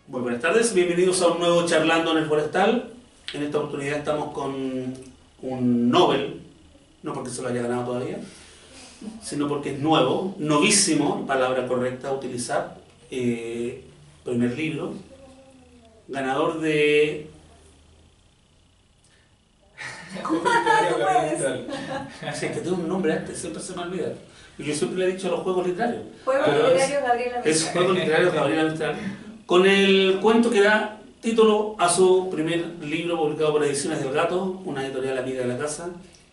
Muy buenas tardes, bienvenidos a un nuevo Charlando en el Forestal. En esta oportunidad estamos con un Nobel, no porque se lo haya ganado todavía, sino porque es nuevo, novísimo, palabra correcta a utilizar, primer libro, ganador de... Sí, es que tiene un nombre antes, siempre se me olvida. Yo siempre le he dicho a los juegos literarios. Juegos literarios Gabriela Mistral. Es Juegos literarios Gabriela Mistral. Con el cuento que da título a su primer libro publicado por Ediciones del Gato, una editorial amiga de la casa,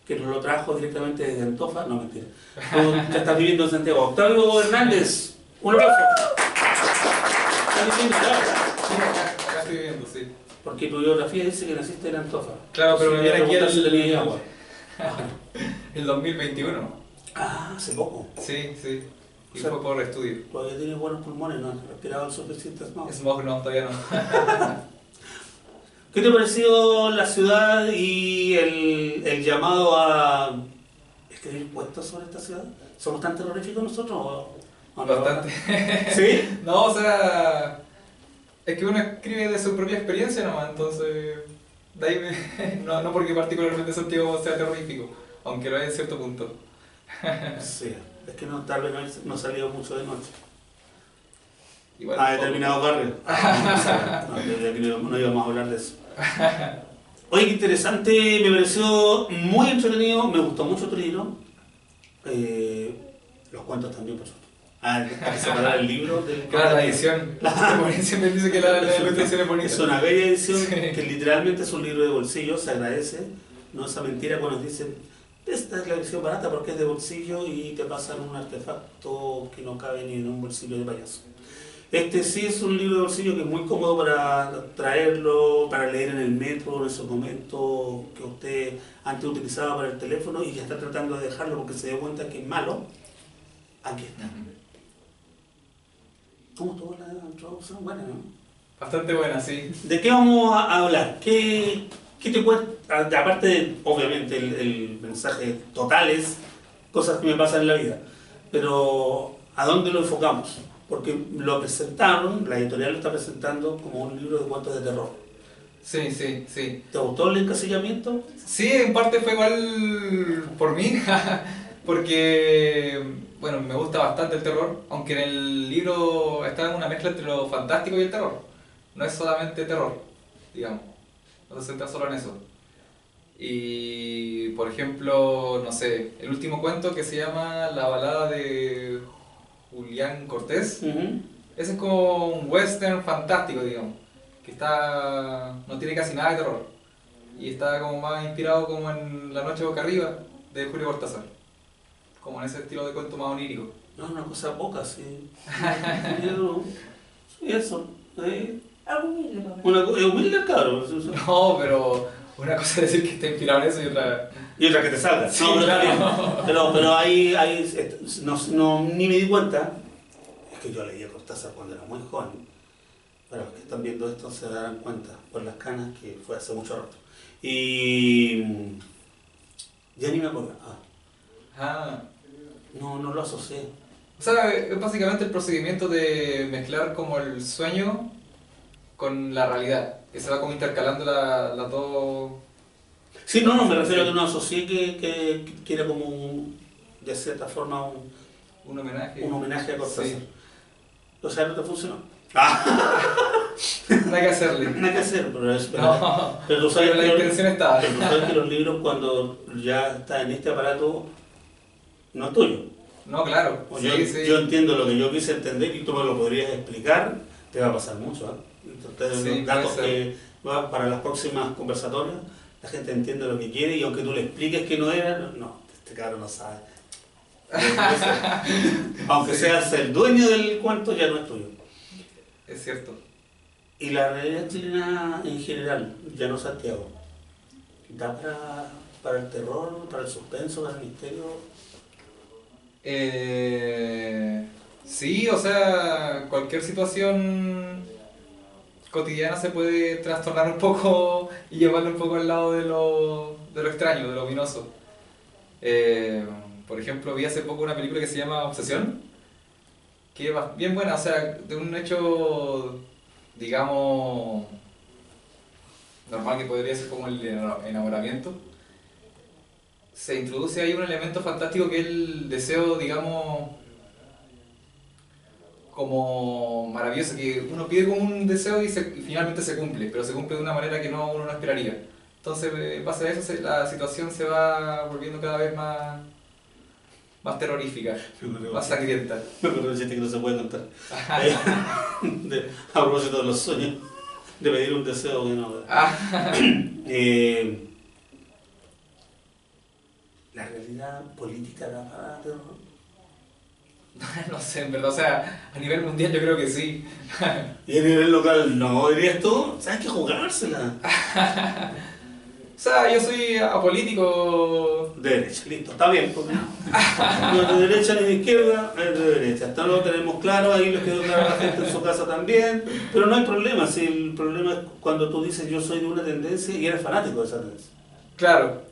que nos lo trajo directamente desde Antofa. No, mentira. Tú ya estás viviendo en Santiago. Octavio Hernández, un aplauso. ¿Estás viviendo acá? Acá estoy viviendo, sí. Porque tu biografía dice que naciste en Antofa. Claro, pero Si me viene aquí si tenías agua. el 2021. Ah, hace poco. Sí, sí. Y O sea, fue por estudio. Todavía tienes buenos pulmones, no has respirado el suficiente smog. Smog no, todavía no. ¿Qué te ha parecido la ciudad y el llamado a escribir puestos sobre esta ciudad? ¿Somos tan terroríficos nosotros o no? Bastante. ¿Sí? No, o sea, es que uno escribe de su propia experiencia nomás, entonces, de ahí no porque particularmente Santiago sea terrorífico, aunque lo es en cierto punto. Sí, es que tal vez no he salido mucho de noche. Igual, A determinados barrios. No íbamos a hablar de eso. Oye, qué interesante, me pareció muy entretenido, me gustó mucho tu libro. Los cuentos también, por supuesto. Hay que separar el libro del... Claro, la edición. Siempre dice que la ilustración es bonita. Es una bella edición, Sí. que literalmente es un libro de bolsillo, se agradece. No esa mentira cuando nos dicen, esta es la edición barata porque es de bolsillo y te pasan un artefacto que no cabe ni en un bolsillo de payaso. Este sí es un libro de bolsillo que es muy cómodo para traerlo, para leer en el metro, en esos momentos que usted antes utilizaba para el teléfono y ya está tratando de dejarlo porque se dio cuenta que es malo. Aquí está. ¿Cómo estuvo la introducción? Bueno, ¿no? Bastante buena, sí. ¿De qué vamos a hablar? ¿Qué te cuesta? Aparte de, obviamente, el mensaje total es cosas que me pasan en la vida, pero ¿a dónde lo enfocamos? Porque lo presentaron, la editorial lo está presentando como un libro de cuentos de terror. Sí, sí, sí. ¿Te gustó el encasillamiento? Sí, en parte fue igual por mí, porque, bueno, me gusta bastante el terror, aunque en el libro está una mezcla entre lo fantástico y el terror. No es solamente terror, digamos, no se centra solo en eso. Y, por ejemplo, no sé, el último cuento que se llama La balada de Julián Cortés, ese es como un western fantástico, digamos, que no tiene casi nada de terror. Y está como más inspirado como en La noche boca arriba de Julio Cortázar, como en ese estilo de cuento más onírico. No, una cosa poca, sí. Sí, eso. Algo humilde, papá. Es humilde el cabrón. No, pero una cosa es decir que está inspirado en eso y otra... Y otra que te salga. Sí, no, claro. pero ahí ni me di cuenta. Es que yo leí a Cortázar cuando era muy joven. Para los que están viendo esto se darán cuenta por las canas que fue hace mucho rato. Y ya ni me acuerdo. No lo asocié. O sea, es básicamente el procedimiento de mezclar como el sueño con la realidad, que se va como intercalando las dos... Sí, no, me refiero a que no asocié que era como de cierta forma Un homenaje. un homenaje a Cortázar. Sí. O sea, no te funcionó. Nada que hacerle. Nada que hacer, No, pero tú sabes pero la intención estaba. pero tú sabes que los libros cuando ya están en este aparato no es tuyo. No, claro. O Sí, sí. yo entiendo lo que yo quise entender y tú me lo podrías explicar, te va a pasar mucho. Entonces, Sí, los datos puede ser. que para las próximas conversatorias, la gente entiende lo que quiere y aunque tú le expliques que no era, no, este cabrón no sabe. Aunque Sí. seas el dueño del cuento, ya no es tuyo. Es cierto. Y la realidad chilena en general, ya no Santiago, da para el terror, para el suspenso, para el misterio. Sí, o sea, cualquier situación cotidiana se puede trastornar un poco y llevarlo un poco al lado de lo extraño, de lo ominoso. Por ejemplo, vi hace poco una película que se llama Obsesión, que es bien buena, o sea, de un hecho, digamos, normal que podría ser como el enamoramiento, se introduce ahí un elemento fantástico que es el deseo, digamos, como maravilloso, que uno pide como un deseo y finalmente se cumple, pero se cumple de una manera que uno no esperaría. Entonces, en base a eso, la situación se va volviendo cada vez más terrorífica, más sangrienta. Me acuerdo de chiste que no se puede contar. A propósito de los sueños, de pedir un deseo que no. La realidad política da para terror. No sé, en verdad, o sea, a nivel mundial yo creo que sí. Y a nivel local, no, dirías tú, ¿sabes qué? Jugársela. O sea, yo soy apolítico. De derecha, listo, está bien. Porque no es de derecha ni de izquierda, es de derecha. Esto lo tenemos claro, ahí les quedó claro a la gente en su casa también. Pero no hay problema, si el problema es cuando tú dices yo soy de una tendencia y eres fanático de esa tendencia. Claro.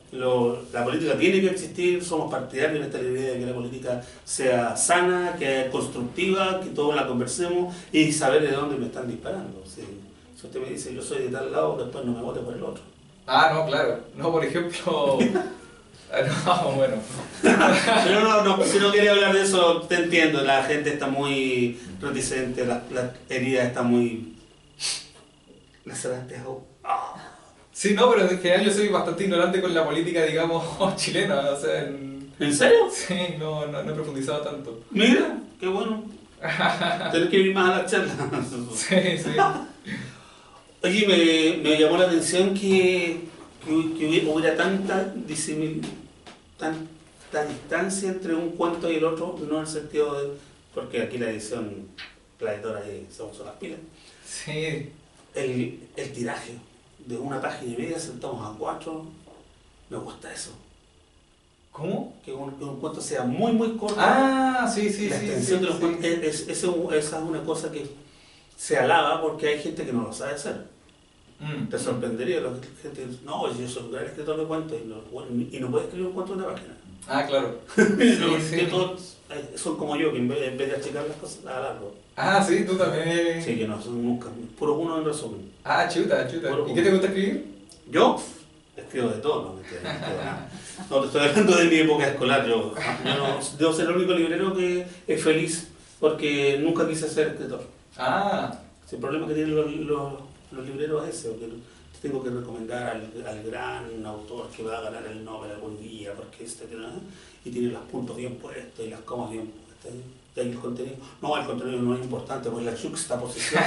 La política tiene que existir, somos partidarios en esta idea de que la política sea sana, que sea constructiva, que todos la conversemos y saber de dónde me están disparando. Si usted me dice yo soy de tal lado, después no me vote por el otro. Ah, no, claro. No, por ejemplo... No, bueno. Pero no, si no quería hablar de eso, te entiendo, la gente está muy reticente, la herida está muy... lacerante. Sí, no, pero en general yo soy bastante ignorante con la política, digamos, chilena, o sea... ¿En serio? Sí, no he profundizado tanto. Mira, qué bueno. Tienes que ir más a la charla. Sí, sí. Oye, me llamó la atención que hubiera tanta distancia entre un cuento y el otro, no en el sentido de... porque aquí la edición, la editora se puso las pilas. Sí. El tiraje de una página y media, sentamos a 4, me gusta eso. ¿Cómo? Que un cuento sea muy muy corto. Ah, sí. La extensión de los cuentos, esa es una cosa que se alaba porque hay gente que no lo sabe hacer. Te sorprendería la gente dice, no, yo soy un gran escritor de cuentos y no puedes escribir un cuento de una página. Ah, claro. Que todos son como yo, que en vez de achicar las cosas, las alargo. Ah, sí, tú también. Sí, que no, son nunca, puro uno en resumen. Ah, chuta. Puro ¿Y qué te gusta escribir? Yo escribo de todo, no me escribo nada. No, te estoy hablando de mi época escolar. Yo no, debo ser el único librero que es feliz porque nunca quise ser escritor. Ah. El problema que tienen los libreros es ese, que te tengo que recomendar al gran autor que va a ganar el Nobel algún día, porque y tiene los puntos bien puestos y las comas bien puestas. Y ahí el contenido no es importante, pues la juxtaposición.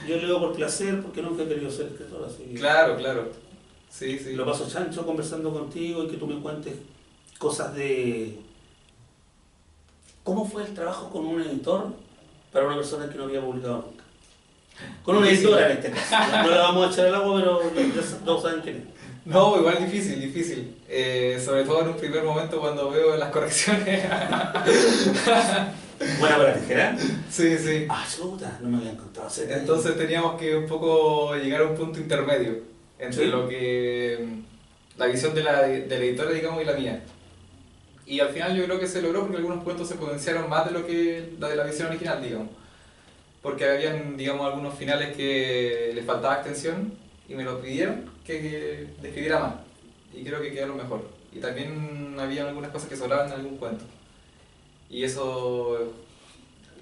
Yo leo por placer porque nunca he querido ser escritor. Así. Claro. Sí. Lo paso chancho conversando contigo y que tú me cuentes cosas de... ¿Cómo fue el trabajo con un editor para una persona que no había publicado nunca? Con una editora en este caso. No la vamos a echar al agua, pero ya todos saben quién es. No, igual difícil. Sobre todo en un primer momento cuando veo las correcciones. ¿Buena para tijera? Sí. Ah, chuta, no me habían contado. Entonces teníamos que un poco llegar a un punto intermedio entre lo que... la visión de la editora, digamos, y la mía. Y al final yo creo que se logró porque algunos cuentos se potenciaron más de lo que la de la visión original, digamos. Porque habían, digamos, algunos finales que les faltaba extensión y me lo pidieron que describiera más. Y creo que quedaron mejor. Y también había algunas cosas que sobraban en algún cuento. Y eso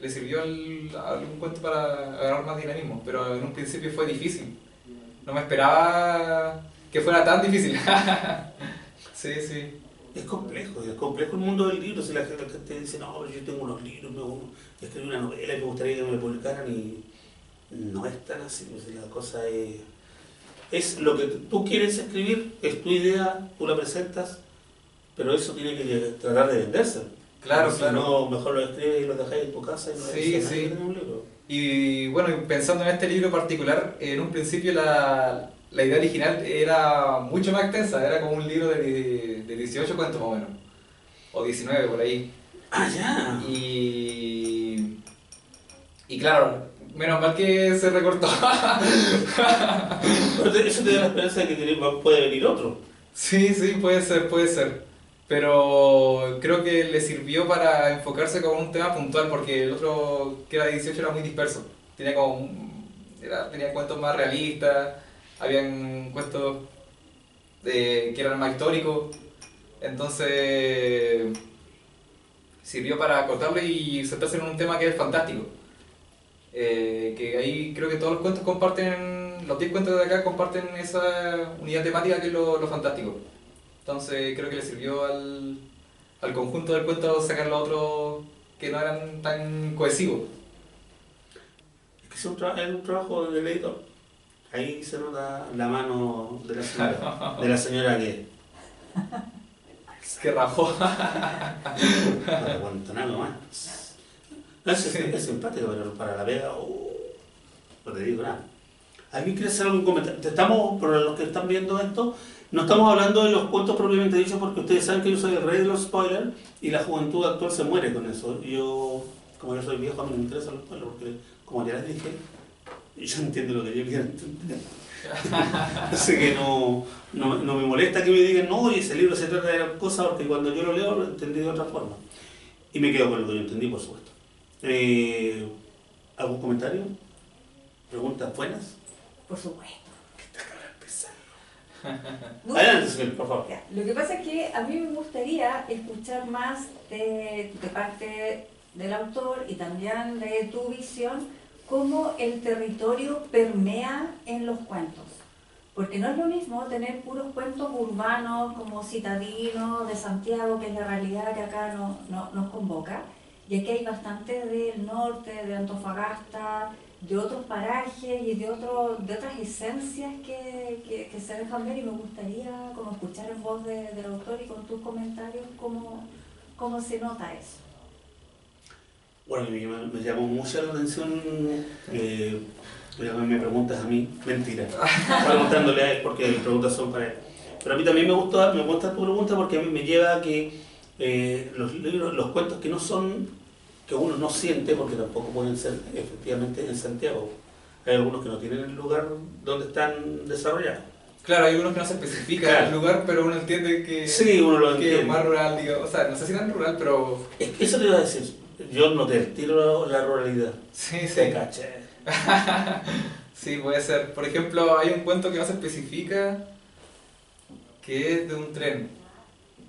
le sirvió a algún cuento para agarrar más dinamismo. Pero en un principio fue difícil. No me esperaba que fuera tan difícil. Sí. Es complejo el mundo del libro. Si la gente dice, no, pero yo tengo unos libros, escribí una novela y me gustaría que me la publicaran, y no es tan así. Pues la cosa es lo que tú quieres escribir, es tu idea, tú la presentas, pero eso tiene que tratar de venderse. Claro. Si no, mejor lo escribes y lo dejáis en tu casa y no Sí. un libro. Y bueno, pensando en este libro particular, en un principio la idea original era mucho más extensa, era como un libro de 18 cuentos más o menos, o 19 por ahí. Ah, ya. Y claro, menos mal que se recortó. Pero eso te da la esperanza de que puede venir otro. Sí, puede ser. Pero creo que le sirvió para enfocarse con un tema puntual, porque el otro, que era de 18, era muy disperso. Tenía tenía cuentos más realistas, habían cuentos que eran más históricos. Entonces sirvió para acotarlo y centrarse en un tema que es fantástico. Que ahí creo que todos los cuentos comparten, los 10 cuentos de acá comparten esa unidad temática que es lo fantástico. Entonces creo que le sirvió al conjunto del cuento sacar los otros que no eran tan cohesivos. Es que es un trabajo del editor. Ahí se nota la mano de la señora que... Que rajó. No te cuento nada más. Es simpático, pero para la pega, no te digo nada. ¿Alguien quiere hacer algún comentario? Para los que están viendo esto, no estamos hablando de los cuentos propiamente dichos porque ustedes saben que yo soy el rey de los spoilers y la juventud actual se muere con eso. Como yo soy viejo, a mí no me interesan los spoilers porque, como ya les dije, yo entiendo lo que yo quiero entender. Así que no me molesta que me digan, no, y ese libro se trata de la cosa, porque cuando yo lo leo lo entendí de otra forma. Y me quedo con lo que yo entendí, por supuesto. ¿Algún comentario? ¿Preguntas buenas? Por supuesto. ¿Qué está empezando? Adelante, señor, por favor. Lo que pasa es que a mí me gustaría escuchar más de parte del autor y también de tu visión, cómo el territorio permea en los cuentos. Porque no es lo mismo tener puros cuentos urbanos como Citadino, de Santiago, que es la realidad que acá nos convoca, y aquí hay bastante del norte, de Antofagasta, de otros parajes y de otras esencias que se dejan ver, y me gustaría como escuchar en voz del autor y con tus comentarios cómo se nota eso. Bueno, me llamó mucho la atención, me preguntas a mí, mentira, preguntándole a él porque las preguntas son para él. Pero a mí también me gusta tu pregunta porque a mí me lleva a que los cuentos que no son, que uno no siente, porque tampoco pueden ser efectivamente en Santiago. Hay algunos que no tienen el lugar donde están desarrollados. Claro, hay unos que no se especifica el lugar, pero uno entiende que, sí, uno lo entiende. Es más rural, digamos. O sea, no sé si tan rural, pero... Eso te iba a decir. Yo no te tiro la ruralidad. Sí. Te caché. Sí, puede ser. Por ejemplo, hay un cuento que no se especifica que es de un tren.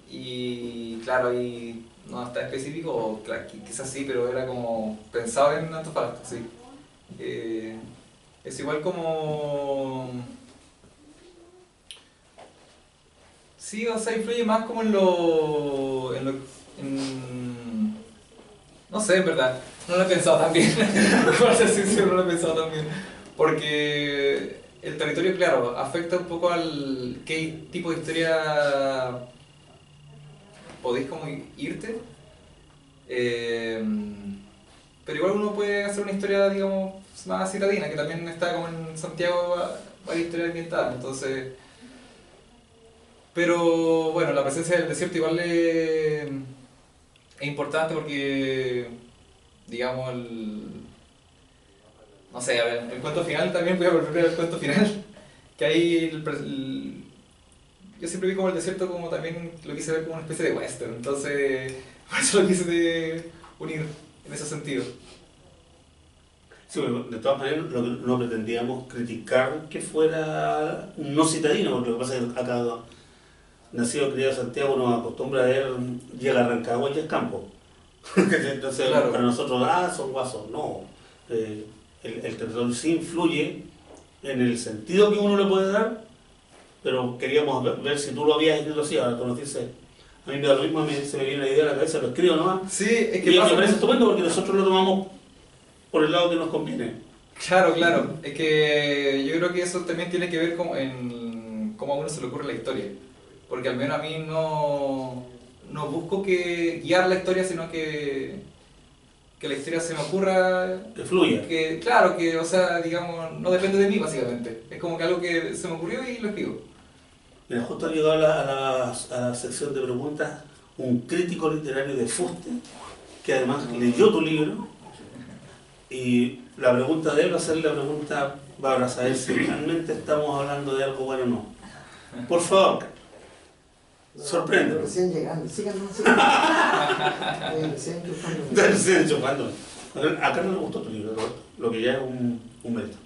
Y claro, ahí no está específico, o claro, quizás sí, pero era como pensado en Antofagasta, sí. Es igual como... Sí, o sea, influye más como no sé, en verdad, no lo he pensado tan bien. Para ser sincero, no lo he pensado tan bien. Porque el territorio, claro, afecta un poco al qué tipo de historia podéis como irte. Pero igual uno puede hacer una historia, digamos, más citadina, que también está como en Santiago, varias historias ambientadas, entonces... Pero bueno, la presencia del desierto igual es importante porque, digamos, no sé, a ver, el cuento final también, voy a volver al cuento final, que ahí yo siempre vi como el desierto como también lo quise ver como una especie de western, entonces por eso lo quise unir en ese sentido. Sí, bueno, de todas maneras no pretendíamos criticar que fuera no citadino, porque lo que pasa es que acá, nacido criado en Santiago, nos acostumbra a ver, llega a Rancagua y es campo. Entonces, claro, para nosotros, son guasos. No. El territorio sí influye en el sentido que uno le puede dar, pero queríamos ver si tú lo habías escrito así. Ahora tú nos dices, a mí me da lo mismo, se me viene la idea a la cabeza, lo escribo nomás. Sí, es que y me parece estupendo porque nosotros lo tomamos por el lado que nos conviene. Claro, claro. Es que yo creo que eso también tiene que ver en cómo a uno se le ocurre la historia. Porque al menos a mí no busco guiar la historia, sino que la historia se me ocurra... Que fluya. Claro, o sea, digamos, no depende de mí básicamente. Es como que algo que se me ocurrió y lo escribo. Mira, justo ha llegado a la sección de preguntas un crítico literario de fuste, que además leyó tu libro, y la pregunta de él va a ser la pregunta para saber si realmente estamos hablando de algo bueno o no. Por favor. Sorprende. Recién llegando, síganos, síganos. Recién chupando. Recién chupando. Acá no me gustó tu libro, lo que ya es un mérito.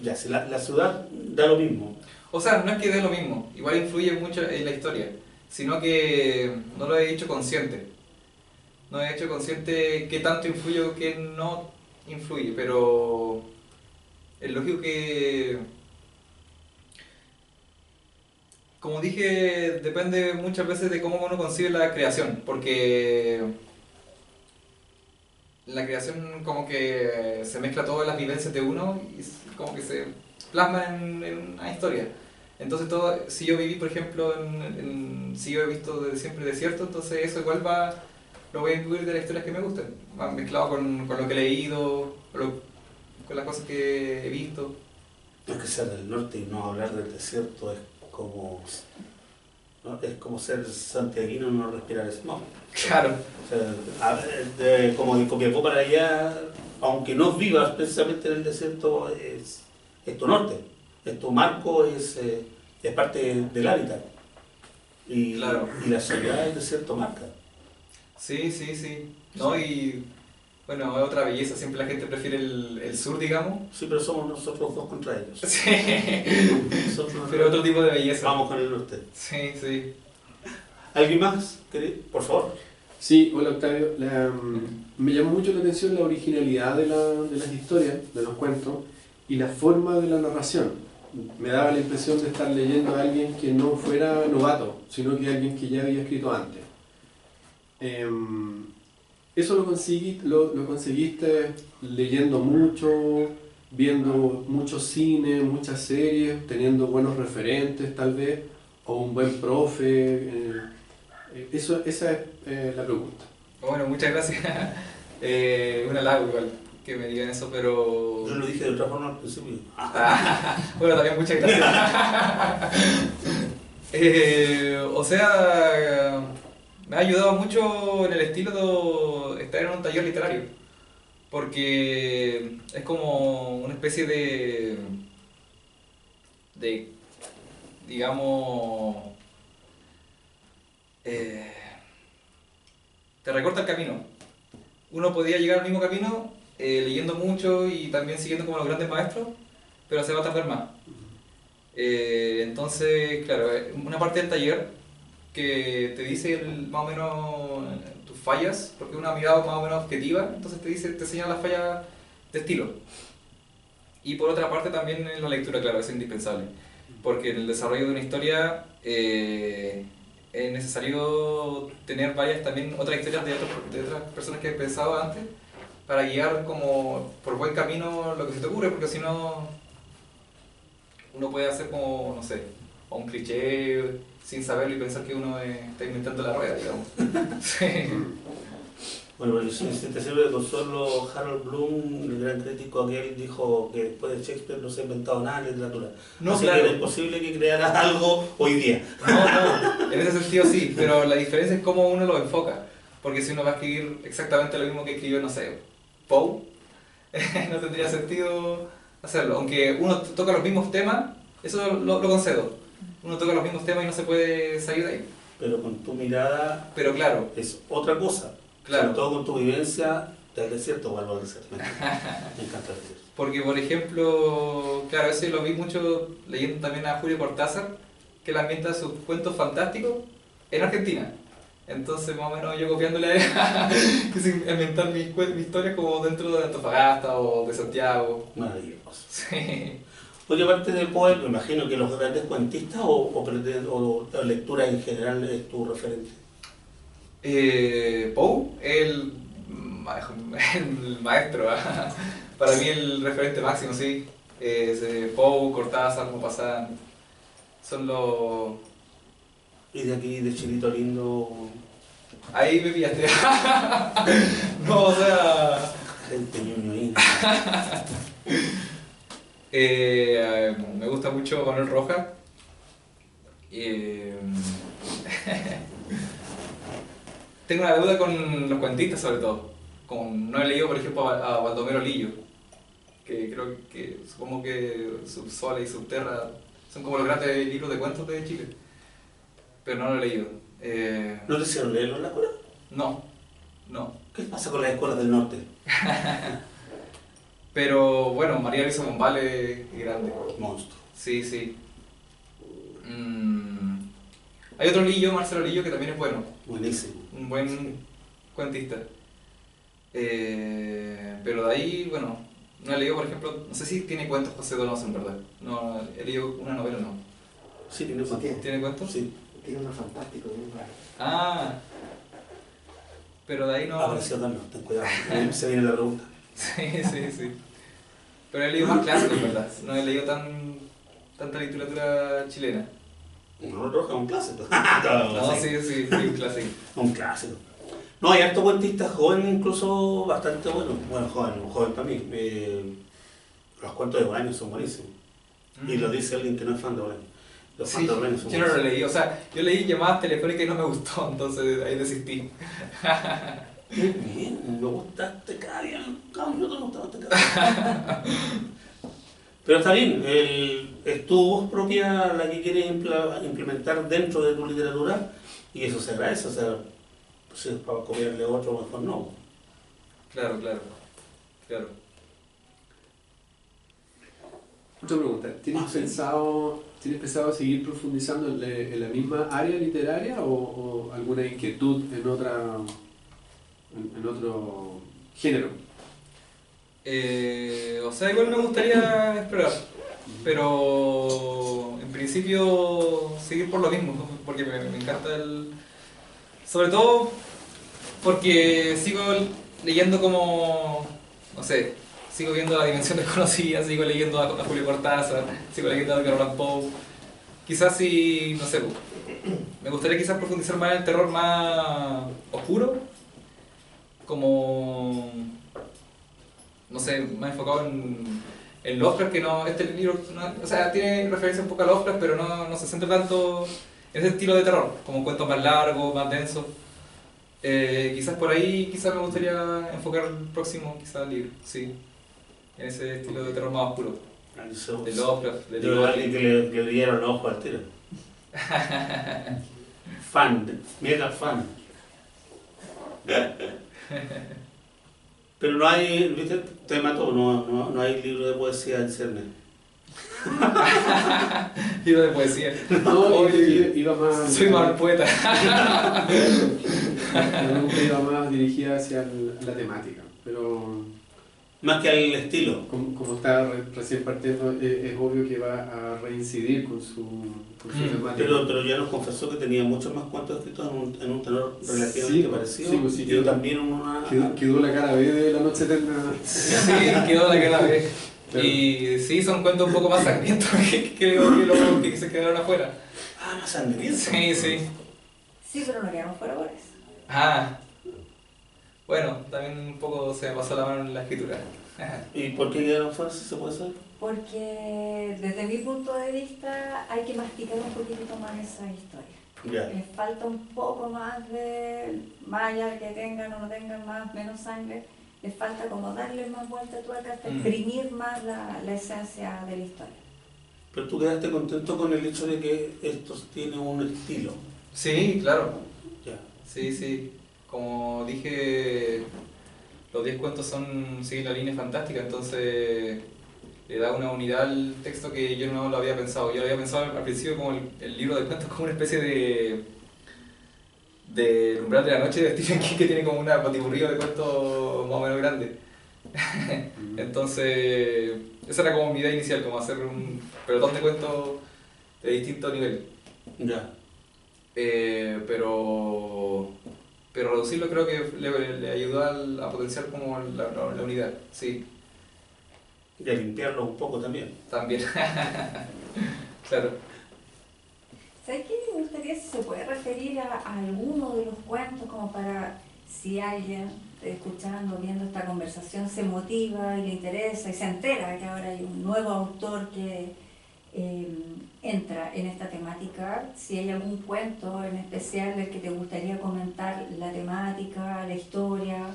Ya, si la ciudad da lo mismo. O sea, no es que dé lo mismo, igual influye mucho en la historia, sino que no lo he hecho consciente. No he hecho consciente qué tanto influye o qué no influye, pero es lógico que, como dije, depende muchas veces de cómo uno concibe la creación, porque la creación como que se mezcla todas las vivencias de uno y como que se plasma en una historia. Entonces todo, si yo viví por ejemplo si yo he visto desde siempre desierto, entonces eso igual lo voy a incluir de las historias que me gustan, va mezclado con lo que he leído, con las cosas que he visto. Es que ser del norte y no hablar del desierto es como, ¿no? Es como ser santiaguino y no respirar smog. Claro. O sea, como de Copiapó para allá, aunque no vivas precisamente en el desierto, es tu norte, es tu marco, es parte del hábitat. Y, Claro. Y la soledad del desierto marca. Sí, sí, sí. No, y bueno, es otra belleza, siempre la gente prefiere el sur, digamos. Sí, pero somos nosotros dos contra ellos. Sí. Nosotros Pero otro tipo de belleza. vamos con el norte. Sí, sí. ¿Alguien más? Por favor. Sí, hola Octavio. Me llamó mucho la atención la originalidad de las historias, de los cuentos, y la forma de la narración. Me daba la impresión de estar leyendo a alguien que no fuera novato, sino que alguien que ya había escrito antes. ¿Eso lo conseguiste leyendo mucho, viendo mucho cine, muchas series, teniendo buenos referentes tal vez, o un buen profe? Esa es la pregunta. Bueno, muchas gracias. Un halago igual que me digan eso, pero... Yo lo dije de otra forma al principio. Bueno, también muchas gracias. O sea, me ha ayudado mucho en el estilo de estar en un taller literario, porque es como una especie de digamos, te recorta el camino. Uno podía llegar al mismo camino leyendo mucho y también siguiendo como los grandes maestros, pero se va a tardar más. Entonces, claro, una parte del taller que te dice más o menos tus fallas, porque es una mirada más o menos objetiva, entonces te señala las fallas de estilo. Y por otra parte también en la lectura, claro, es indispensable, porque en el desarrollo de una historia es necesario tener varias también otras historias de otras personas que he pensado antes, para guiar como por buen camino lo que se te ocurre, porque si no uno puede hacer como, no sé, un cliché sin saberlo y pensar que uno está inventando la rueda, digamos. Sí. Bueno, pero si te sirve de consuelo, Harold Bloom, el gran crítico aquel, dijo que después de Shakespeare no se ha inventado nada en literatura. No, así claro. que era imposible que creara algo hoy día. No, en ese sentido sí, pero la diferencia es cómo uno lo enfoca. Porque si uno va a escribir exactamente lo mismo que escribió, no sé, Poe, no tendría sentido hacerlo. Aunque uno toca los mismos temas, eso lo concedo. Uno toca los mismos temas y no se puede salir de ahí. Pero con tu mirada Pero claro, es otra cosa. Claro. Sobre todo con tu vivencia del desierto, vuelvo a decir. Me encanta el desierto. porque por ejemplo, claro, eso lo vi mucho leyendo también a Julio Cortázar, que él ambienta sus cuentos fantásticos en Argentina. Entonces, más o menos yo copiándole a él, quise inventar mis historias como dentro de Antofagasta o de Santiago. Maravilloso. Sí. Oye, aparte de Poe, me imagino que los grandes cuentistas o lectura en general es tu referente. Poe, el maestro, para mí el referente máximo, sí. Poe, Cortázar, Maupassant, son los... Y de aquí, de Chilito Lindo, Ahí me pillaste. No, o sea... gente ñoñoína. Me gusta mucho Manuel Rojas. Tengo una deuda con los cuentistas sobre todo. No he leído por ejemplo a Baldomero Lillo, que creo que supongo que Subsola y Subterra Son como los grandes libros de cuentos de Chile. Pero no lo he leído. ¿No te hicieron leerlo en la escuela? No. ¿Qué pasa con las escuelas del norte? Pero bueno, María Luisa Bombal es grande. Monstruo. Sí. Hay otro Lillo, Marcelo Lillo, que también es bueno. Buenísimo. Un buen cuentista. Pero de ahí, bueno, no he leído, por ejemplo, no sé si tiene cuentos José Donoso, en verdad. No, he leído una novela, ¿no? Sí, tiene Sí, tiene. ¿Tiene cuentos? Sí. Tiene uno fantástico, bien raro. Ah, pero de ahí no... Apareció del norte, ten cuidado. Se viene la pregunta. Sí. Pero he leído más clásicos, en verdad. No he leído tanta literatura chilena. No, Roja es un clásico. No, sí, un clásico. Un clásico. No, hay harto cuentista joven, incluso bastante bueno. Bueno, joven para mí. Los cuentos de Bolaño son buenísimos. Y lo dice alguien que no es fan de Bolaño. Los fans Sí, de Bolaño son yo no lo buenísimos. leí, o sea, yo leí llamadas telefónicas y no me gustó, entonces ahí desistí. Qué bien, me gustaste cada día. Cada minuto me gustaste cada día. Pero está bien, es tu voz propia la que quieres implementar dentro de tu literatura y eso se agradece. O sea, si es para copiarle a otro, mejor no. Claro. Otra pregunta, ¿tienes pensado seguir profundizando en la misma área literaria o alguna inquietud en otro género? O sea, igual me gustaría explorar, pero en principio seguir por lo mismo, ¿no? Porque me encanta sobre todo porque sigo leyendo como, no sé, sigo viendo La Dimensión Desconocida, sigo leyendo a Julio Cortázar, sigo leyendo a Edgar Allan Poe. Quizás si, no sé, me gustaría quizás profundizar más en el terror más oscuro, como, no sé, más enfocado en Lovecraft, que no, este libro, o sea, tiene referencia un poco a Lovecraft, pero no se centra tanto en ese estilo de terror, como un cuento más largo, más denso. Quizás por ahí, quizás me gustaría enfocar el próximo, quizás libro, sí, en ese estilo de terror más oscuro, de Lovecraft, de Yo alguien que le dieron los ojos al tiro. Mega fan. Pero no hay, ¿viste? Te mató, no hay libro de poesía en Cerner. libro de poesía. No, iba más... Soy más poeta. La pregunta iba más dirigida hacia la temática, pero Más que al estilo. como está recién partiendo, es obvio que va a reincidir con su temática. Pero ya nos confesó que tenía muchos más cuentos escritos en un tenor relativamente parecido. Sí, pues sí, yo también una... quedó la cara B de La Noche Eterna. Sí, quedó la cara B. Claro. Y sí, son cuentos un poco más sangrientos que los que se quedaron afuera. Ah, más sangriento. Sí. Sí, pero no quedamos fuera por eso. Ah, bueno, también un poco se me pasó la mano en la escritura. ¿Y por qué quedaron fuera, si se puede saber? Porque desde mi punto de vista hay que masticar un poquito más esa historia. Ya. Les falta un poco más más allá de que tengan o no tengan menos sangre, les falta como darle más vuelta a tuerca hasta exprimir más la esencia de la historia. Pero tú quedaste contento con el hecho de que estos tienen un estilo. Sí, claro. Ya. Sí. Como dije, los 10 cuentos siguen la línea fantástica, entonces le da una unidad al texto que yo no lo había pensado. Yo había pensado al principio como el libro de cuentos como una especie de Umbral de la Noche de Stephen King, que tiene como una batiburrillo de cuentos más o menos grande. Entonces, esa era como mi idea inicial, como hacer un pelotón de cuentos de distinto nivel. Ya. Pero reducirlo creo que le ayudó a potenciar como la unidad, sí. Y a limpiarlo un poco también. También. Claro. ¿Sabes qué? Me gustaría si se puede referir a alguno de los cuentos como para si alguien escuchando, viendo esta conversación se motiva y le interesa y se entera que ahora hay un nuevo autor que entra en esta temática, si hay algún cuento en especial del que te gustaría comentar la temática, la historia,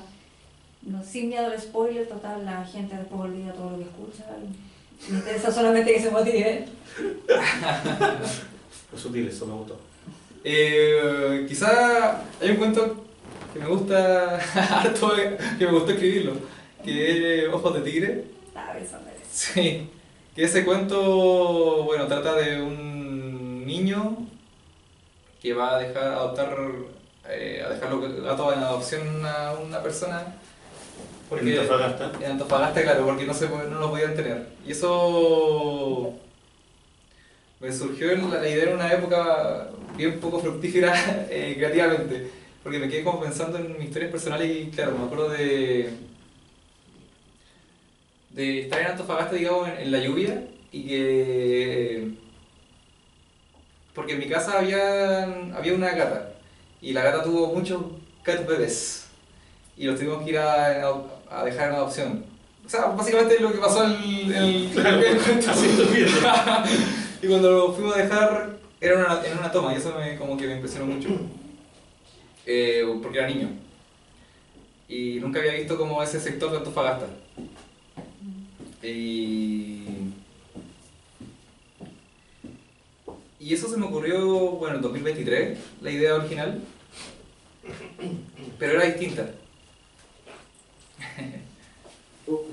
no, sin miedo al spoiler, total, la gente después olvida todo lo que escucha Me interesa solamente que se motiven. Es sutil, eso me gustó. Quizá hay un cuento que me gusta harto, que me gustó escribirlo, que es Ojos de Tigre. A ver, eso merece. Sí, que ese cuento, bueno, trata de un niño que va a dejar a dejar los gatos en adopción a una persona. Porque, ¿En Antofagasta? En Antofagasta, claro, porque no lo podían tener. Y eso me surgió la idea en una época bien poco fructífera creativamente, porque me quedé como pensando en mis historias personales y claro, me acuerdo de estar en Antofagasta, digamos, en la lluvia y que... Porque en mi casa había una gata y la gata tuvo muchos gatos bebés y los tuvimos que ir a dejar en adopción. O sea, básicamente lo que pasó en el cuento. Así estoy viendo. Y cuando lo fuimos a dejar era en una toma y eso como que me impresionó mucho. Porque era niño. Y nunca había visto como ese sector de Antofagasta. Y eso se me ocurrió, bueno, en 2023, la idea original, pero era distinta.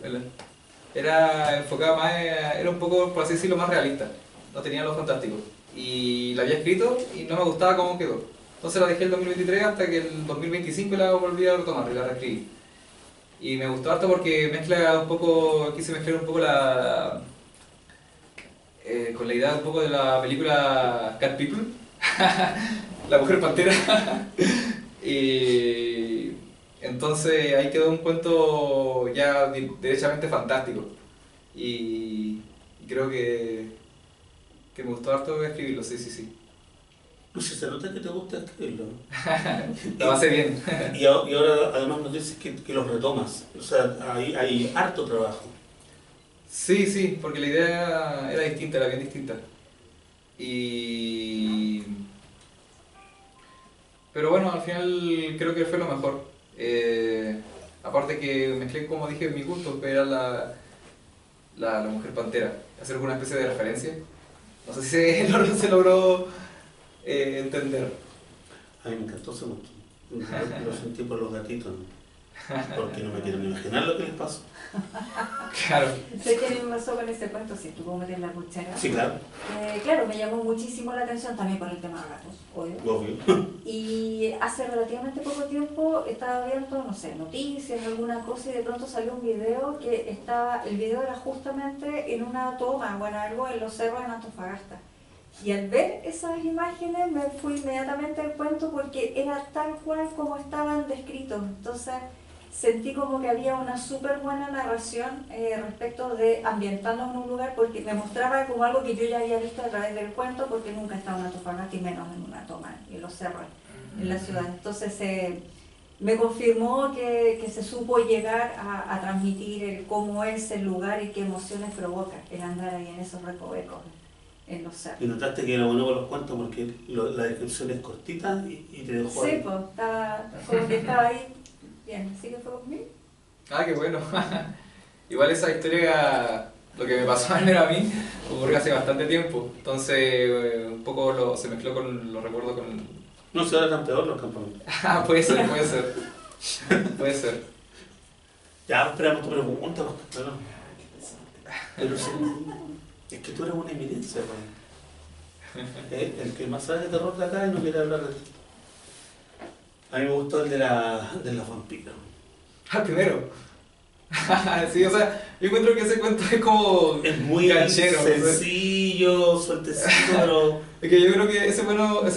¿Verdad? Era enfocada más, era un poco, por así decirlo, más realista. No tenía lo fantástico. Y la había escrito y no me gustaba cómo quedó. Entonces la dejé el 2023 hasta que el 2025 la volví a retomar y la reescribí. Y me gustó harto porque mezcla un poco, quise mezclar un poco con la idea un poco de la película Cat People, La Mujer Pantera. Y entonces ahí quedó un cuento ya derechamente fantástico. Y creo que me gustó harto escribirlo, sí. Lucy, se nota que te gusta escribirlo. Lo hace bien. Y ahora además nos dices que los retomas. O sea, hay harto trabajo. Sí, porque la idea era distinta, era bien distinta. Pero bueno, al final creo que fue lo mejor. Aparte que mezclé, como dije, mi gusto, que era la Mujer Pantera. Hacer alguna especie de referencia. No sé si se logró entender. A mí me encantó ese gusto. Lo sentí por los gatitos, ¿no? Porque no me quiero ni imaginar lo que les pasó. Claro. Sé que a mí me pasó con ese cuento, si tú puedo meter la cuchara. Sí, claro. Claro, me llamó muchísimo la atención también por el tema de gatos, obvio. Y hace relativamente poco tiempo estaba viendo, no sé, noticias, alguna cosa, y de pronto salió un video que el video era justamente en una toma, bueno, algo en los cerros en Antofagasta. Y al ver esas imágenes me fui inmediatamente al cuento porque era tal cual como estaban descritos. Entonces sentí como que había una súper buena narración respecto de ambientarnos en un lugar, porque me mostraba como algo que yo ya había visto a través del cuento, porque nunca he estado en Antofagasta y menos en una toma en los cerros, en la ciudad. Entonces me confirmó que se supo llegar a transmitir cómo es el lugar y qué emociones provoca el andar ahí en esos recovecos en los cerros. Y notaste que era bueno con los cuentos porque la descripción es cortita y te dejó Sí, ahí. pues, como que estaba ahí. Bien, así que fue conmigo. Ah, qué bueno. Igual esa historia, lo que me pasó a mí, ocurrió hace bastante tiempo. Entonces, un poco se mezcló con los recuerdos con... No se ahora tan peor los campamentos. Ah, puede ser. Puede ser. Ya, esperamos tu pregunta. Pero sí, es que tú eres una eminencia, güey. El que más sabe de terror de acá y no quiere hablar de esto. A mí me gustó el de los vampiros. Ah, primero. Sí, o sea, yo encuentro que ese cuento es como Es muy canchero. sencillo, sueltecito, pero... Es que yo creo que ese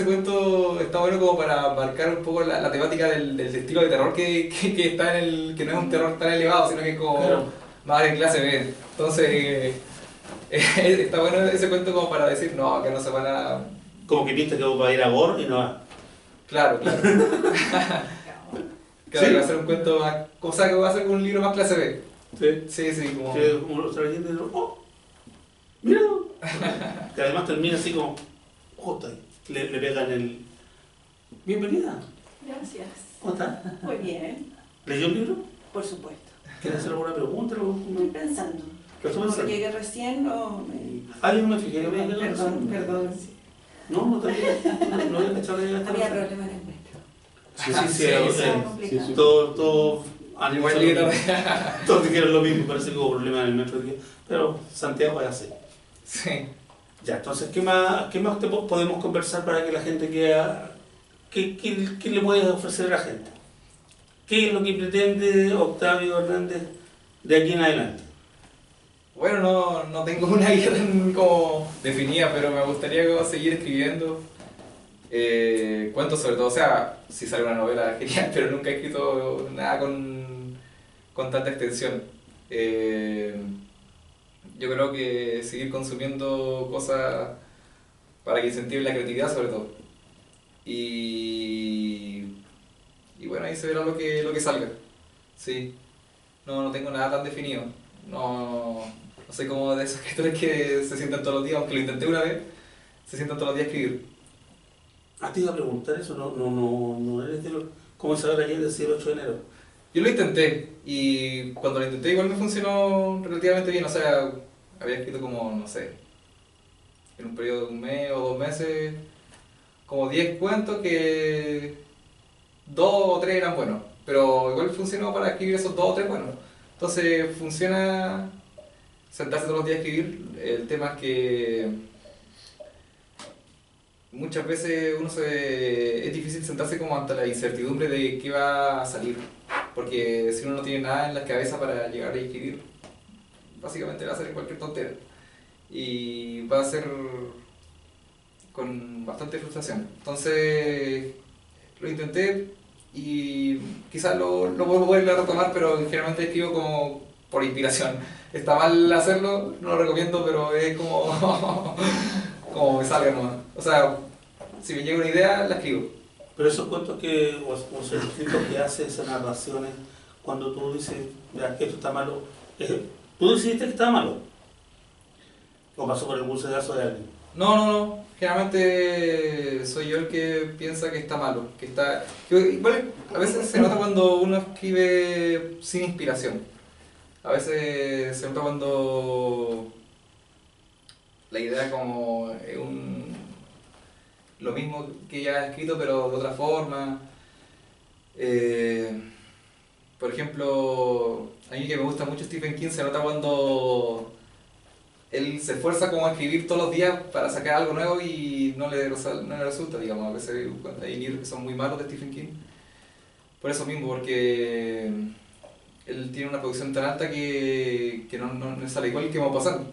cuento está bueno como para marcar un poco la temática del estilo de terror que está que no es un terror tan elevado, sino que es como Claro. más de clase B. Entonces, está bueno ese cuento como para decir, no, que no se van a... Como que piensa que va a ir a Gore y no va. Claro. Claro, Sí. que va a ser un cuento más... O sea, que va a ser un libro más clase B. Sí. Sí, como... Que uno lo está leyendo y dice, ¡oh! ¡Mira! Que además termina así como, justo ahí. Le pegan el... Bienvenida. Gracias. ¿Cómo está? Muy bien, ¿Leyó el libro? por supuesto. ¿Quieres hacer alguna pregunta? Estoy pensando. ¿Qué estás Como que pensando? llegué recién, no me... Ah, yo no me fijé, Perdón. No, no, también. No había cachado que Había problemas en el metro. Sí, sí, sí. Estaba sí, complicado. sí. Todo Igual llegué todos dijeron lo mismo, parece que hubo problemas en el metro. Pero Santiago es así. Sí. Ya, entonces, ¿qué más podemos conversar para que la gente quede... ¿Qué le puedes ofrecer a la gente? ¿Qué es lo que pretende Octavio Hernández de aquí en adelante? Bueno, no tengo una guía tan como definida, pero me gustaría como seguir escribiendo cuentos sobre todo. O sea, si sale una novela, genial, pero nunca he escrito nada con tanta extensión. Yo creo que seguir consumiendo cosas para que incentive la creatividad sobre todo. Y bueno, ahí se verá lo que salga. Sí. No tengo nada tan definido. No soy como de esos escritores que se sientan todos los días, aunque lo intenté una vez, se sientan todos los días a escribir. Ah, te iba a preguntar eso, no eres de los... ¿Cómo saber ayer decir el 8 de enero? Yo lo intenté y cuando lo intenté igual me funcionó relativamente bien. O sea, había escrito como, no sé, en un periodo de un mes o 2 meses, como 10 cuentos que 2 o 3 eran buenos. Pero igual funcionó para escribir esos 2 o 3 buenos. Entonces funciona sentarse todos los días a escribir. El tema es que muchas veces es difícil sentarse como ante la incertidumbre de qué va a salir. Porque si uno no tiene nada en la cabeza para llegar a escribir, básicamente va a salir cualquier tontera. Y va a ser con bastante frustración. Entonces lo intenté y quizás lo vuelvo a volver a retomar, pero generalmente escribo como por inspiración. Está mal hacerlo, no lo recomiendo, pero es como, como me salga nomás. O sea, si me llega una idea, la escribo. Pero esos cuentos o esos escritos que haces, esas narraciones, cuando tú dices, ya, que esto está malo, ¿tú decidiste que estaba malo? ¿O pasó por el buceazo de alguien? No. Generalmente soy yo el que piensa que está malo. Igual, a veces se nota cuando uno escribe sin inspiración. A veces se nota cuando la idea como es lo mismo que ya he escrito pero de otra forma. Por ejemplo, a mí que me gusta mucho Stephen King, se nota cuando él se esfuerza como a escribir todos los días para sacar algo nuevo y no le resulta, digamos. A veces hay libros que son muy malos de Stephen King. Por eso mismo, porque él tiene una producción tan alta que no sale igual que Maupassant.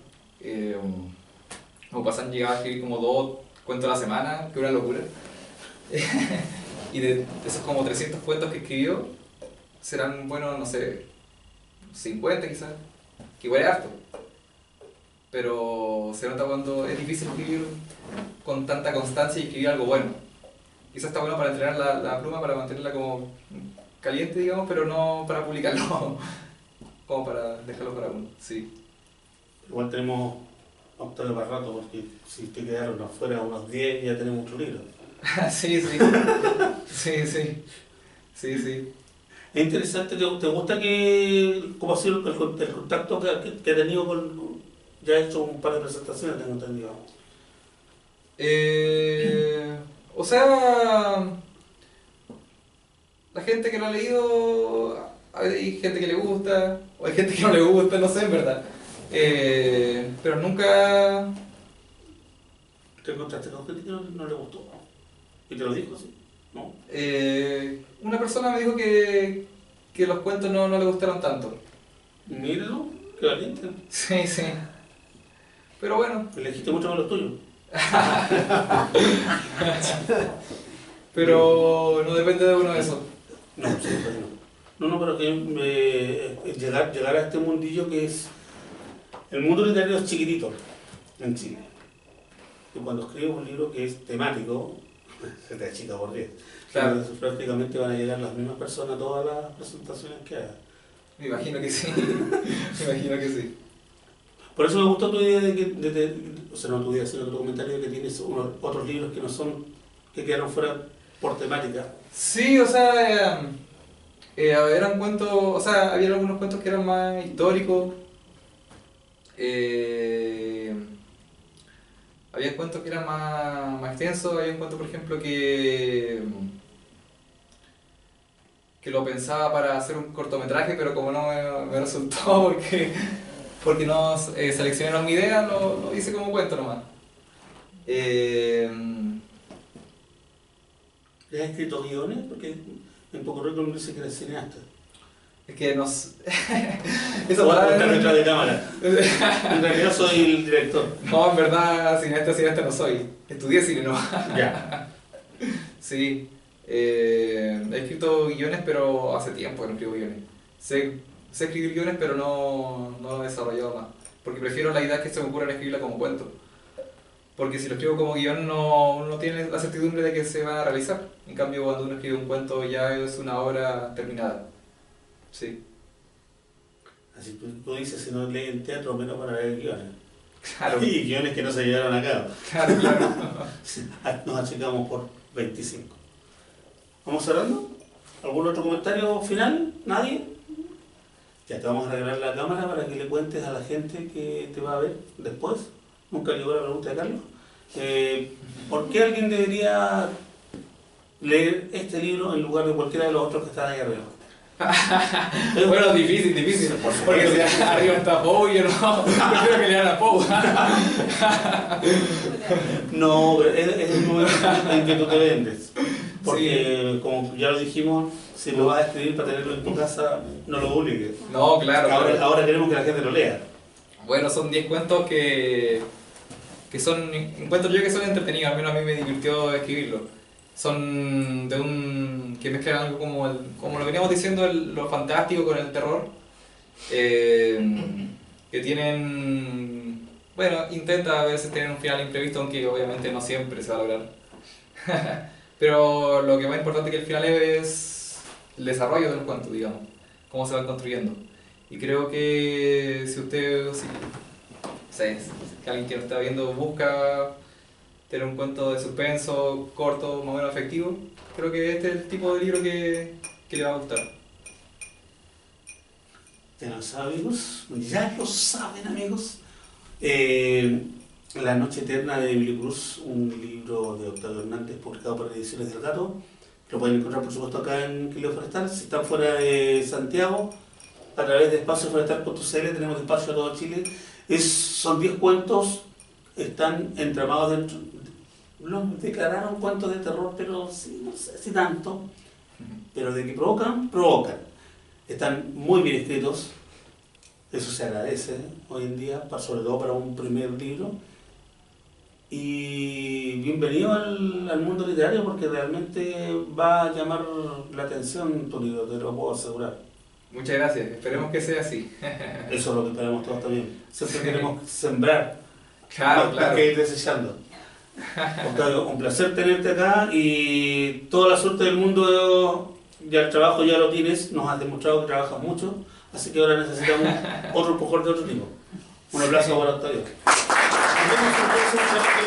Maupassant llegaba a escribir como 2 cuentos a la semana, que era una locura. Y de esos como 300 cuentos que escribió, serán, bueno, no sé, 50 quizás, que igual es harto. Pero se nota cuando es difícil escribir con tanta constancia y escribir algo bueno. Quizás está bueno para entrenar la pluma, para mantenerla como caliente, digamos, pero no para publicarlo, como para dejarlo para uno, sí. Igual tenemos Octavio para rato, porque si te quedaron afuera unos 10, ya tenemos otro libro. Sí. Sí. Es interesante, ¿te gusta cómo ha sido el contacto que ha tenido con... Ya he hecho un par de presentaciones, tengo entendido. O sea, la gente que lo ha leído, hay gente que le gusta, o hay gente que no le gusta, no sé, en verdad. Pero nunca... ¿Te encontraste con gente que no le gustó? ¿Y te lo dijo, sí? ¿No? Una persona me dijo que los cuentos no le gustaron tanto. Míralo, qué valiente. Sí. Pero bueno. Elegiste mucho con los tuyos. Pero no depende de uno de eso. No, sí, pues no, pero que llegar a este mundillo que es... El mundo literario es chiquitito en Chile. Y cuando escribes un libro que es temático, se te achica por 10. Claro. Entonces, prácticamente van a llegar las mismas personas a todas las presentaciones que hagas. Me imagino que sí. Por eso me gustó tu idea o sea, no tu idea, sino tu comentario de que tienes otros libros que no son, que quedaron fuera por temática. Sí, o sea, eran cuentos, o sea, había algunos cuentos que eran más históricos, Había cuentos que eran más extensos, había un cuento por ejemplo que lo pensaba para hacer un cortometraje, pero como no me resultó porque no seleccionaron mi idea, lo hice como cuento nomás. ¿Le has escrito guiones? Porque en tu currículum dice que eres cineasta. Es que nos... Eso va a estar detrás de cámara. En realidad soy el director. No, en verdad, cineasta no soy. Estudié cine, no. Ya. Sí. He escrito guiones, pero hace tiempo que no escribo guiones. Sé escribir guiones, pero no he desarrollado más. Porque prefiero la idea que se me ocurra escribirla como cuento. Porque si lo escribo como guión no tiene la certidumbre de que se va a realizar. En cambio, cuando uno escribe un cuento ya es una obra terminada. Sí. Así tú dices, si no leen teatro, menos para leer guiones. Claro. Y guiones que no se llevaron a cabo. Claro. Nos achicamos por 25. ¿Vamos cerrando? ¿Algún otro comentario final? ¿Nadie? Ya te vamos a regalar la cámara para que le cuentes a la gente que te va a ver después. Nunca llegó la pregunta de Carlos. ¿Por qué alguien debería leer este libro en lugar de cualquiera de los otros que están ahí arriba? Bueno, difícil. Porque si arriba está Poe, yo no prefiero que lean a Poe. No, pero es el momento en que tú te vendes. Porque, sí, como ya lo dijimos, si lo vas a escribir para tenerlo en tu casa, no lo publiques. No, claro. Ahora queremos que la gente lo lea. Bueno, son 10 cuentos que encuentro yo que son entretenidos, al menos a mí me divirtió escribirlos. Son que mezclan algo como lo veníamos diciendo, lo fantástico con el terror. Que tienen, bueno, intenta a veces tener un final imprevisto, aunque obviamente no siempre se va a lograr. Pero lo que más importante que el final es el desarrollo del cuento, digamos, cómo se van construyendo. Y creo que si usted, si alguien que lo está viendo busca tener un cuento de suspenso, corto, más o menos efectivo, creo que este es el tipo de libro que le va a gustar. Ya lo saben amigos. La Noche Eterna de Emilio Cruz, un libro de Octavio Hernández publicado por Ediciones del Gato. Lo pueden encontrar por supuesto acá en Quileo Forestal. Si están fuera de Santiago, a través de espacioforestal.cl tenemos espacio a todo Chile. Son 10 cuentos, están entramados dentro. Los declararon cuentos de terror, pero sí, no sé si tanto. Pero de que provocan. Están muy bien escritos. Eso se agradece hoy en día, sobre todo para un primer libro. Y bienvenido al mundo literario, porque realmente va a llamar la atención tu libro, te lo puedo asegurar. Muchas gracias, esperemos que sea así. Eso es lo que esperamos todos también. Siempre queremos sembrar, claro. que ir desechando. Octavio, un placer tenerte acá y toda la suerte del mundo. Ya el trabajo ya lo tienes, nos has demostrado que trabajas mucho, así que ahora necesitamos otro empujón de otro tipo. Un aplauso para Octavio. Nos vemos entonces en el